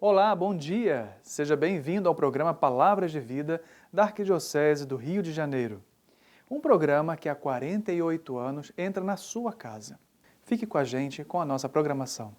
Olá, bom dia! Seja bem-vindo ao programa Palavras de Vida da Arquidiocese do Rio de Janeiro. Um programa que há 48 anos entra na sua casa. Fique com a gente com a nossa programação.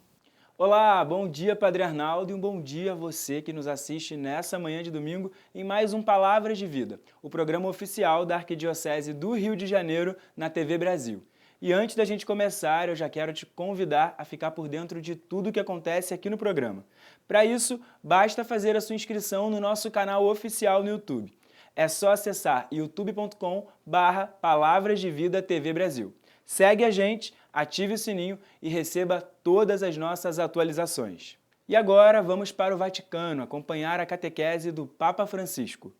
Olá, bom dia Padre Arnaldo e um bom dia a você que nos assiste nessa manhã de domingo em mais um Palavras de Vida, o programa oficial da Arquidiocese do Rio de Janeiro na TV Brasil. E antes da gente começar, eu já quero te convidar a ficar por dentro de tudo o que acontece aqui no programa. Para isso, basta fazer a sua inscrição no nosso canal oficial no YouTube. É só acessar youtube.com/Palavras de Vida TV Brasil. Segue a gente, ative o sininho e receba todas as nossas atualizações. E agora vamos para o Vaticano acompanhar a catequese do Papa Francisco.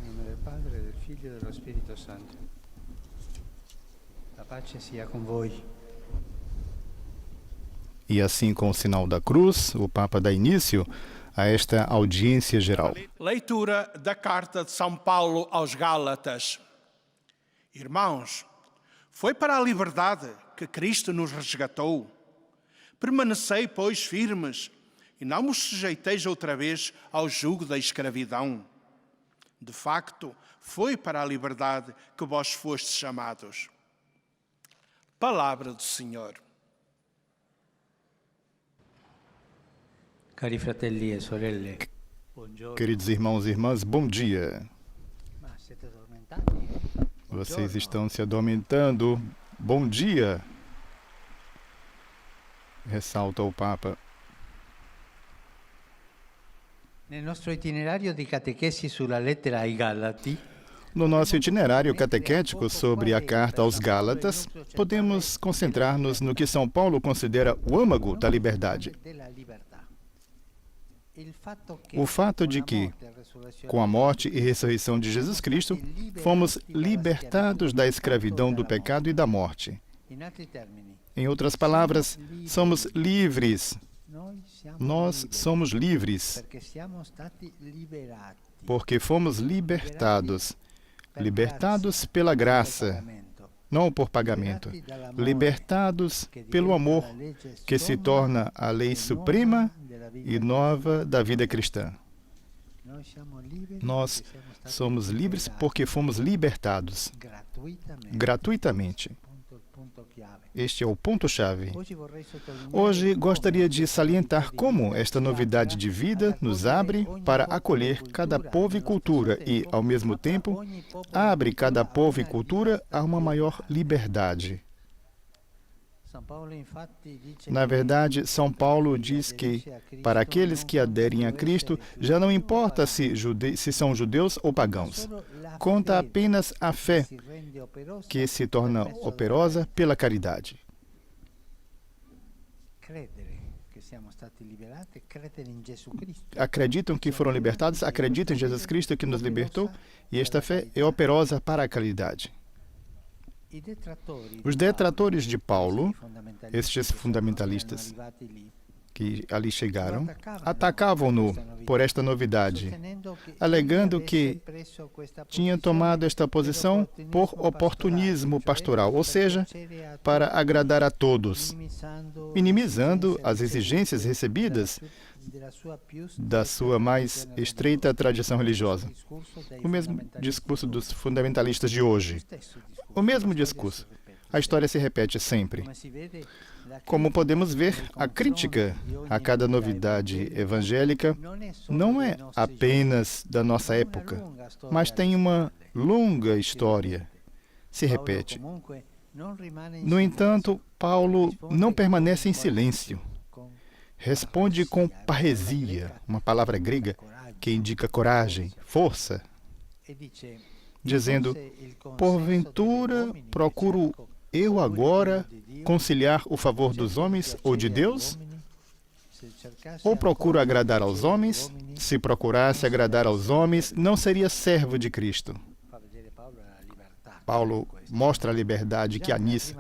Em nome del Padre, del Figlio e dello Spirito Santo. A pace sia com voi. E assim, com o sinal da cruz, o Papa dá início a esta audiência geral. Leitura da carta de São Paulo aos Gálatas. Irmãos, foi para a liberdade que Cristo nos resgatou. Permanecei, pois, firmes e não vos sujeiteis outra vez ao jugo da escravidão. De facto, foi para a liberdade que vós fostes chamados. Palavra do Senhor. Cari fratelli e sorelle, buongiorno. Queridos irmãos e irmãs, bom dia. Ma siete addormentati? Vocês estão se adormentando. Bom dia, ressalta o Papa. Nel nostro itinerario di catechesi sulla lettera ai Galati, No nosso itinerário catequético sobre a carta aos Gálatas, podemos concentrar-nos no que São Paulo considera o âmago da liberdade. della libertà. O fato de que, com a morte e ressurreição de Jesus Cristo, fomos libertados da escravidão do pecado e da morte. In altri termini, Em outras palavras, somos livres. Nós somos livres perché siamo stati liberati. porque fomos libertados. Libertados pela graça, não por pagamento. Libertados pelo amor, que se torna a lei suprema e nova da vida cristã. Nós somos livres porque fomos libertados gratuitamente. Este é o ponto-chave. Hoje gostaria de salientar como esta novidade de vida nos abre para acolher cada povo e cultura e, ao mesmo tempo, abre cada povo e cultura a uma maior liberdade. Na verdade, São Paulo diz que, para aqueles que aderem a Cristo, já não importa se são judeus ou pagãos. Conta apenas a fé, que se torna operosa pela caridade. Acreditam que foram libertados, acreditam em Jesus Cristo que nos libertou, e esta fé é operosa para a caridade. Os detratores de Paulo, estes fundamentalistas que ali chegaram, atacavam-no por esta novidade, alegando que tinha tomado esta posição por oportunismo pastoral, ou seja, para agradar a todos, minimizando as exigências recebidas da sua mais estreita tradição religiosa. O mesmo discurso dos fundamentalistas de hoje. O mesmo discurso. A história se repete sempre. Como podemos ver, a crítica a cada novidade evangélica não é apenas da nossa época, mas tem uma longa história. Se repete. No entanto, Paulo não permanece em silêncio. Responde com parresia, uma palavra grega que indica coragem, força, dizendo: porventura procuro eu agora conciliar o favor dos homens ou de Deus? Ou procuro agradar aos homens? Se procurasse agradar aos homens, não seria servo de Cristo. Paulo mostra a liberdade que há nisso.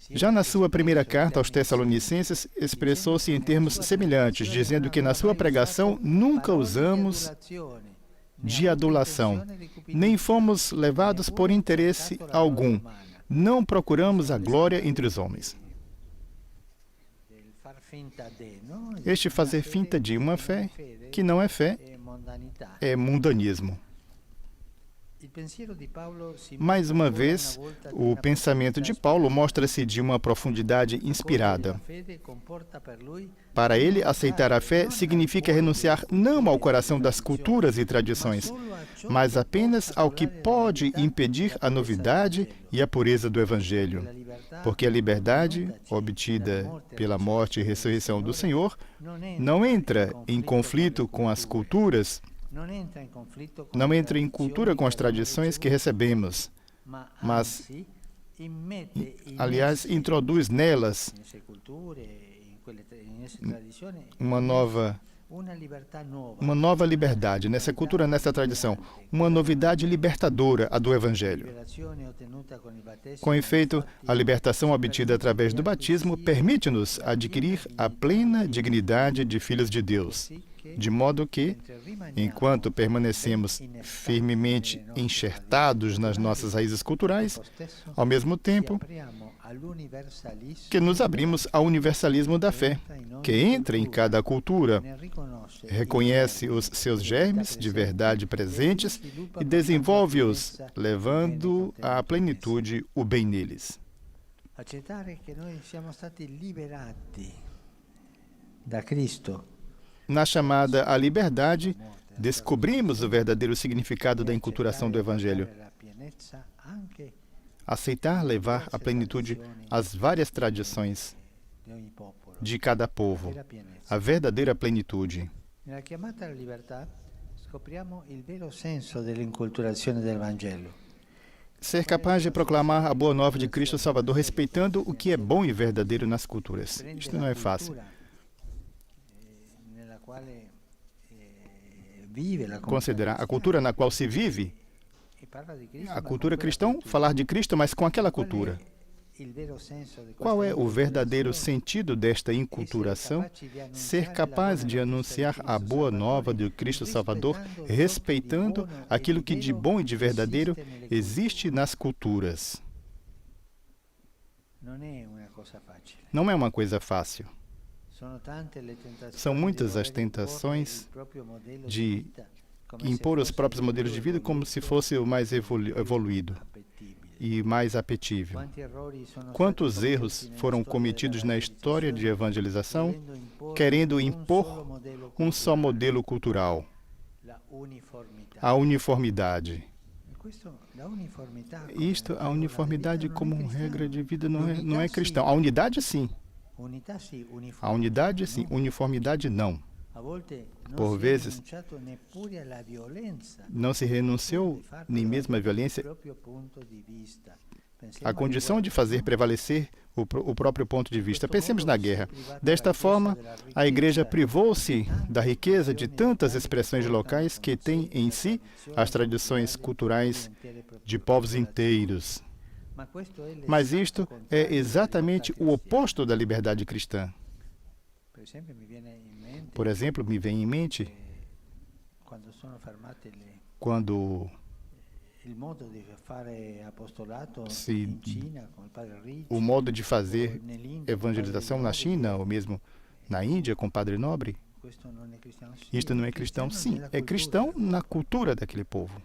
Já na sua primeira carta aos Tessalonicenses, expressou-se em termos semelhantes, dizendo que na sua pregação nunca usamos de adulação, nem fomos levados por interesse algum. Não procuramos a glória entre os homens. Este fazer finta de uma fé que não é fé é mundanismo. Mais uma vez, o pensamento de Paulo mostra-se de uma profundidade inspirada. Para ele, aceitar a fé significa renunciar não ao coração das culturas e tradições, mas apenas ao que pode impedir a novidade e a pureza do Evangelho. Porque a liberdade, obtida pela morte e ressurreição do Senhor, não entra em conflito com as culturas, não entra em cultura com as tradições que recebemos, mas, aliás, introduz nelas uma nova liberdade, nessa cultura, nessa tradição, uma novidade libertadora, a do Evangelho. Com efeito, a libertação obtida através do batismo permite-nos adquirir a plena dignidade de filhos de Deus, de modo que, enquanto permanecemos firmemente enxertados nas nossas raízes culturais, ao mesmo tempo que nos abrimos ao universalismo da fé, que entra em cada cultura, reconhece os seus germes de verdade presentes e desenvolve-os, levando à plenitude o bem neles. Accettare che noi siamo stati liberati da Cristo. Na chamada à liberdade, descobrimos o verdadeiro significado da enculturação do Evangelho. Aceitar levar à plenitude as várias tradições de cada povo, a verdadeira plenitude. Nella chiamata alla libertà scopriamo il vero senso dell'inculturazione del Vangelo. Ser capaz de proclamar a boa nova de Cristo Salvador, respeitando o que é bom e verdadeiro nas culturas. Isto não é fácil. Considerar a cultura na qual se vive, a cultura cristã, falar de Cristo, mas com aquela cultura. Qual é o verdadeiro sentido desta enculturação? Ser capaz de anunciar a boa nova de Cristo Salvador, respeitando aquilo que de bom e de verdadeiro existe nas culturas. Não é uma coisa fácil. São muitas as tentações de impor os próprios modelos de vida como se fosse o mais evoluído e mais apetível. Quantos erros foram cometidos na história de evangelização, querendo impor um só modelo cultural, a uniformidade. Isto, a uniformidade como regra de vida não é cristão. A unidade, sim. A unidade, sim. Uniformidade, não. Por vezes, não se renunciou nem mesmo à violência, à condição de fazer prevalecer o próprio ponto de vista. Pensemos na guerra. Desta forma, a Igreja privou-se da riqueza de tantas expressões locais que tem em si as tradições culturais de povos inteiros. Mas isto é exatamente o oposto da liberdade cristã. Por exemplo, me vem em mente quando o modo de fazer evangelização na China, ou mesmo na Índia, com o Padre Nobre, isto não é cristão? Sim, é cristão na cultura daquele povo.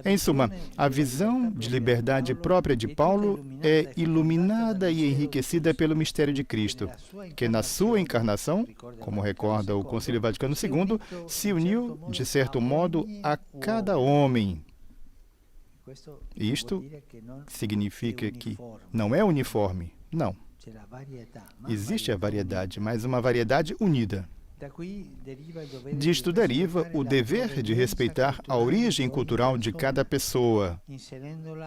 Em suma, a visão de liberdade própria de Paulo é iluminada e enriquecida pelo mistério de Cristo, que na sua encarnação, como recorda o Concílio Vaticano II, se uniu, de certo modo, a cada homem. Isto significa que não é uniforme, não. Existe a variedade, mas uma variedade unida. Disto deriva o dever de respeitar a origem cultural de cada pessoa,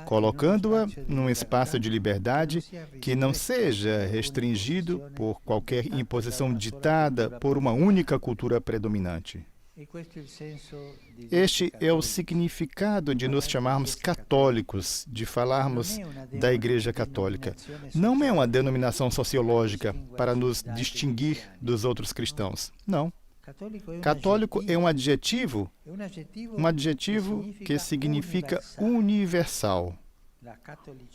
colocando-a num espaço de liberdade que não seja restringido por qualquer imposição ditada por uma única cultura predominante. Este é o significado de nos chamarmos católicos, de falarmos da Igreja Católica. Não é uma denominação sociológica para nos distinguir dos outros cristãos. Não. Católico é um adjetivo que significa universal.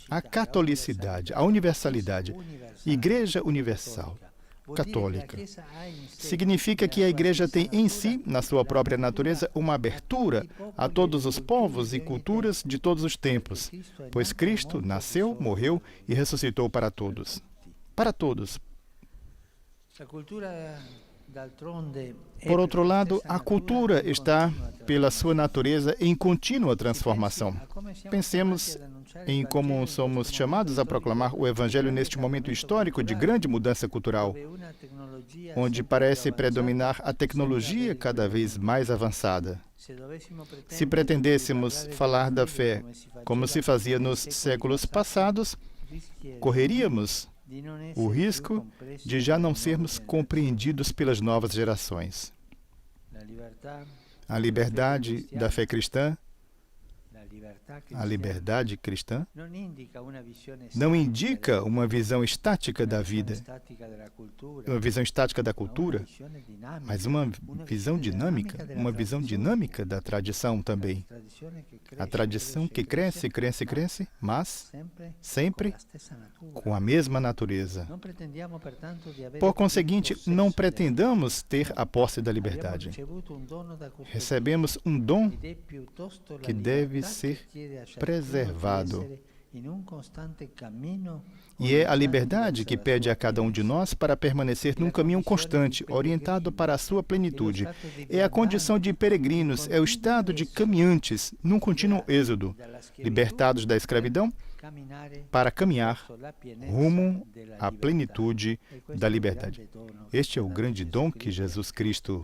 A catolicidade, a universalidade. Igreja universal, católica. Significa que a Igreja tem em si, na sua própria natureza, uma abertura a todos os povos e culturas de todos os tempos, pois Cristo nasceu, morreu e ressuscitou para todos. Para todos. Por outro lado, a cultura está, pela sua natureza, em contínua transformação. Pensemos em como somos chamados a proclamar o Evangelho neste momento histórico de grande mudança cultural, onde parece predominar a tecnologia cada vez mais avançada. Se pretendêssemos falar da fé como se fazia nos séculos passados, correríamos o risco de já não sermos compreendidos pelas novas gerações. A liberdade da fé cristã, a liberdade cristã, não indica uma visão estática da vida, uma visão estática da cultura, mas uma visão dinâmica da tradição também. A tradição que cresce, mas sempre com a mesma natureza. Por conseguinte, não pretendamos ter a posse da liberdade. Recebemos um dom que deve ser preservado. E é a liberdade que pede a cada um de nós para permanecer num caminho constante, orientado para a sua plenitude. É a condição de peregrinos, é o estado de caminhantes, num contínuo êxodo, libertados da escravidão, para caminhar rumo à plenitude da liberdade. Este é o grande dom que Jesus Cristo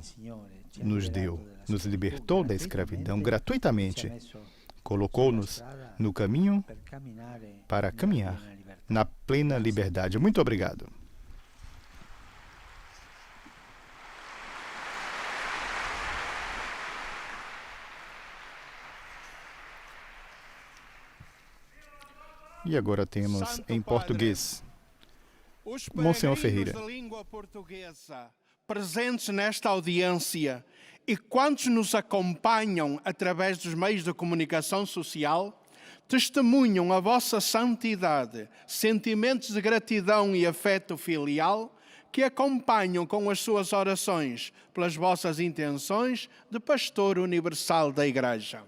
nos deu, nos libertou da escravidão gratuitamente. Colocou-nos no caminho para caminhar na plena liberdade. Muito obrigado. E agora temos em português, Monsenhor Ferreira. Da língua portuguesa presentes nesta audiência e quantos nos acompanham através dos meios de comunicação social, testemunham a vossa santidade, sentimentos de gratidão e afeto filial que acompanham com as suas orações pelas vossas intenções de pastor universal da Igreja.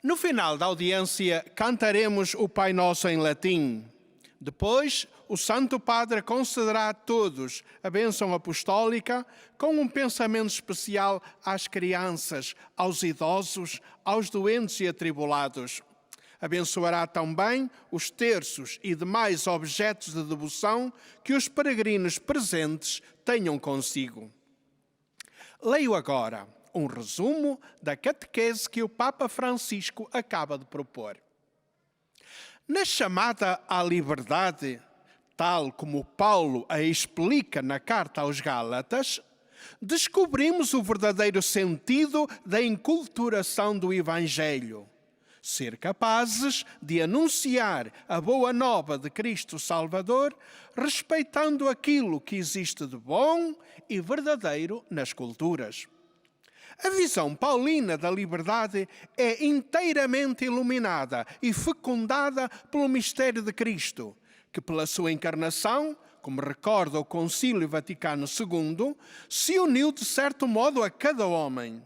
No final da audiência, cantaremos o Pai Nosso em latim. Depois, o Santo Padre concederá a todos a bênção apostólica com um pensamento especial às crianças, aos idosos, aos doentes e atribulados. Abençoará também os terços e demais objetos de devoção que os peregrinos presentes tenham consigo. Leio agora um resumo da catequese que o Papa Francisco acaba de propor. Na chamada à liberdade, tal como Paulo a explica na carta aos Gálatas, descobrimos o verdadeiro sentido da enculturação do Evangelho. Ser capazes de anunciar a boa nova de Cristo Salvador, respeitando aquilo que existe de bom e verdadeiro nas culturas. A visão paulina da liberdade é inteiramente iluminada e fecundada pelo mistério de Cristo, que pela sua encarnação, como recorda o Concílio Vaticano II, se uniu de certo modo a cada homem.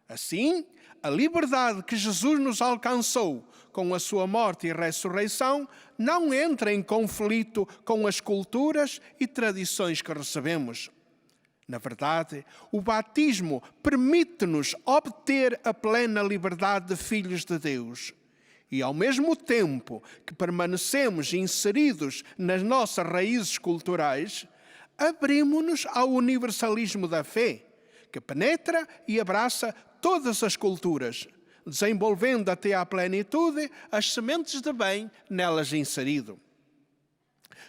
Assim, a liberdade que Jesus nos alcançou com a sua morte e ressurreição não entra em conflito com as culturas e tradições que recebemos. Na verdade, o batismo permite-nos obter a plena liberdade de filhos de Deus. E ao mesmo tempo que permanecemos inseridos nas nossas raízes culturais, abrimos-nos ao universalismo da fé, que penetra e abraça todas as culturas, desenvolvendo até à plenitude as sementes de bem nelas inserido.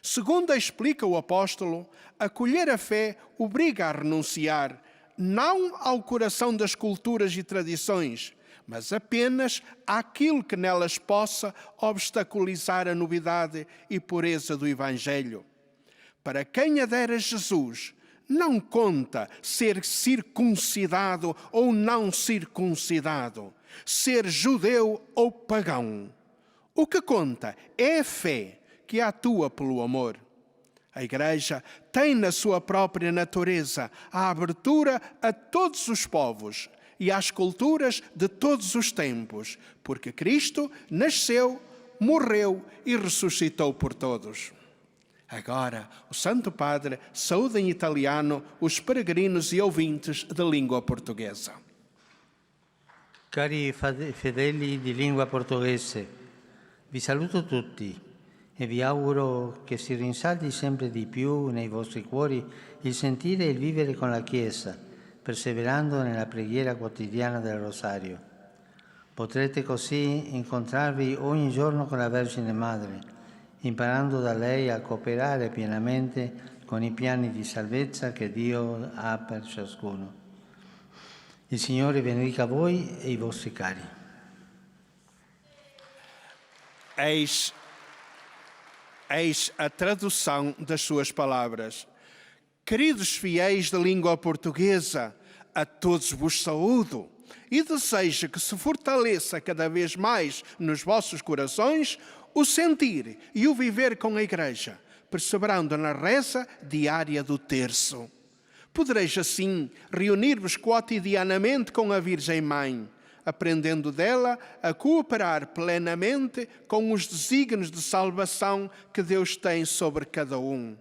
Segundo explica o apóstolo, acolher a fé obriga a renunciar, não ao coração das culturas e tradições, mas apenas àquilo que nelas possa obstaculizar a novidade e pureza do Evangelho. Para quem adere a Jesus, Não conta ser circuncidado ou não circuncidado, ser judeu ou pagão. O que conta é a fé que atua pelo amor. A Igreja tem na sua própria natureza a abertura a todos os povos e às culturas de todos os tempos, porque Cristo nasceu, morreu e ressuscitou por todos. Agora, o Santo Padre saúda em italiano os peregrinos e ouvintes de língua portuguesa. Cari fedeli di lingua portoghese, vi saluto tutti e vi auguro che si rinsaldi sempre di più nei vostri cuori il sentire e il vivere con la Chiesa, perseverando nella preghiera quotidiana del Rosario. Potrete così incontrarvi ogni giorno con la Vergine Madre, imparando da lei a cooperare pienamente con i piani di salvezza che Dio ha per ciascuno. Il Signore benedica voi e i vostri cari. Eis a tradução das suas palavras. Queridos fiéis da língua portuguesa, a todos vos saúdo e desejo que se fortaleça cada vez mais nos vossos corações o sentir e o viver com a Igreja, perseverando na reza diária do terço. Podereis assim reunir-vos cotidianamente com a Virgem Mãe, aprendendo dela a cooperar plenamente com os desígnios de salvação que Deus tem sobre cada um.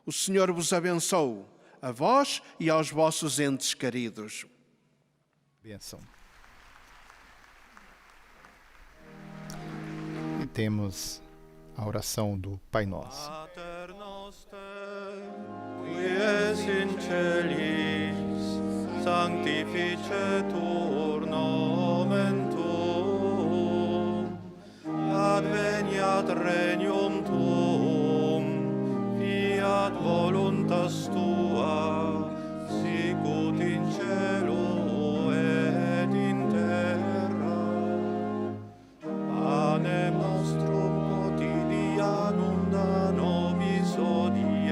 O Senhor vos abençoe, a vós e aos vossos entes queridos. Benção. E temos a oração do Pai Nosso. Pater noster, qui es in celis, sanctificetur nomen tuum, adveniat regnum tuum, fiat voluntas tua, sicut in cielo et in terra. Panem nostrum quotidianum da nobis hodie,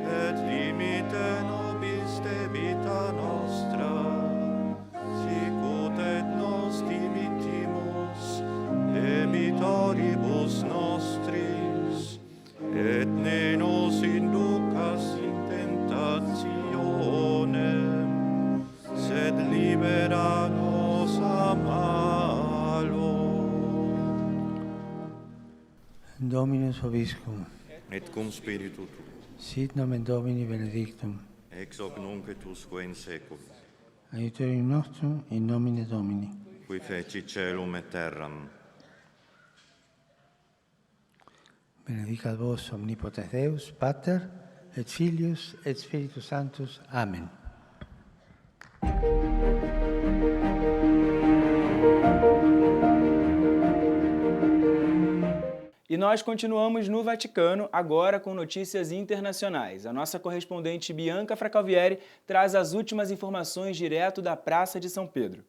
et dimite nobis debita nostra, sicut et nos dimittimus debitoribus nostris, et ne nos inducas in tentationem, sed libera nos a malo. Dominus vobiscum, Et cum spiritu tuo, sit nomen Domini benedictum, ex hoc nunc et usque in seculum, aiutorium nostrum in nomine Domini. qui feci celum et terram. Benedicat vos omnipotens Deus, Pater, et Filius, et Spiritus Sanctus. Amen. E nós continuamos no Vaticano, agora com notícias internacionais. A nossa correspondente Bianca Fracalvieri traz as últimas informações direto da Praça de São Pedro.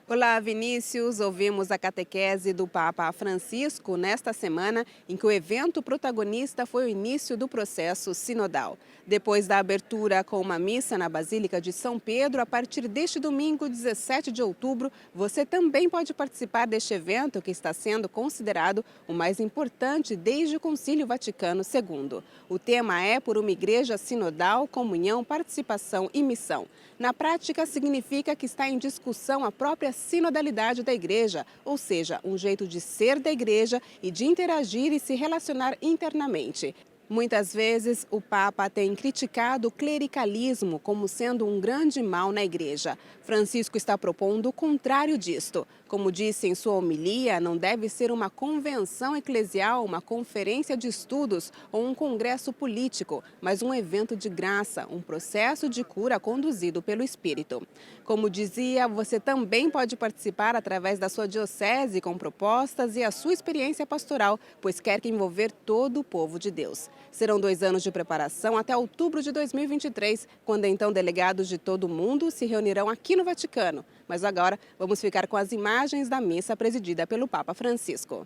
Olá, Vinícius. Ouvimos a catequese do Papa Francisco nesta semana, em que o evento protagonista foi o início do processo sinodal. Depois da abertura com uma missa na Basílica de São Pedro, a partir deste domingo, 17 de outubro, você também pode participar deste evento que está sendo considerado o mais importante desde o Concílio Vaticano II. O tema é Por uma Igreja Sinodal, Comunhão, Participação e Missão. Na prática, significa que está em discussão a própria sinodalidade da Igreja, ou seja, um jeito de ser da Igreja e de interagir e se relacionar internamente. Muitas vezes, o Papa tem criticado o clericalismo como sendo um grande mal na Igreja. Francisco está propondo o contrário disto. Como disse em sua homilia, não deve ser uma convenção eclesial, uma conferência de estudos ou um congresso político, mas um evento de graça, um processo de cura conduzido pelo Espírito. Como dizia, você também pode participar através da sua diocese com propostas e a sua experiência pastoral, pois quer envolver todo o povo de Deus. Serão 2 anos de preparação até outubro de 2023, quando então delegados de todo o mundo se reunirão aqui no Vaticano. Mas agora vamos ficar com as imagens da missa presidida pelo Papa Francisco.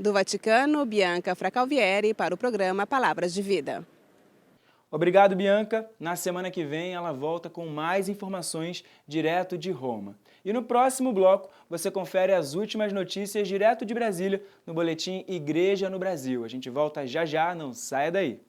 Do Vaticano, Bianca Fracalvieri para o programa Palavras de Vida. Obrigado, Bianca. Na semana que vem ela volta com mais informações direto de Roma. E no próximo bloco você confere as últimas notícias direto de Brasília no boletim Igreja no Brasil. A gente volta já já, não saia daí.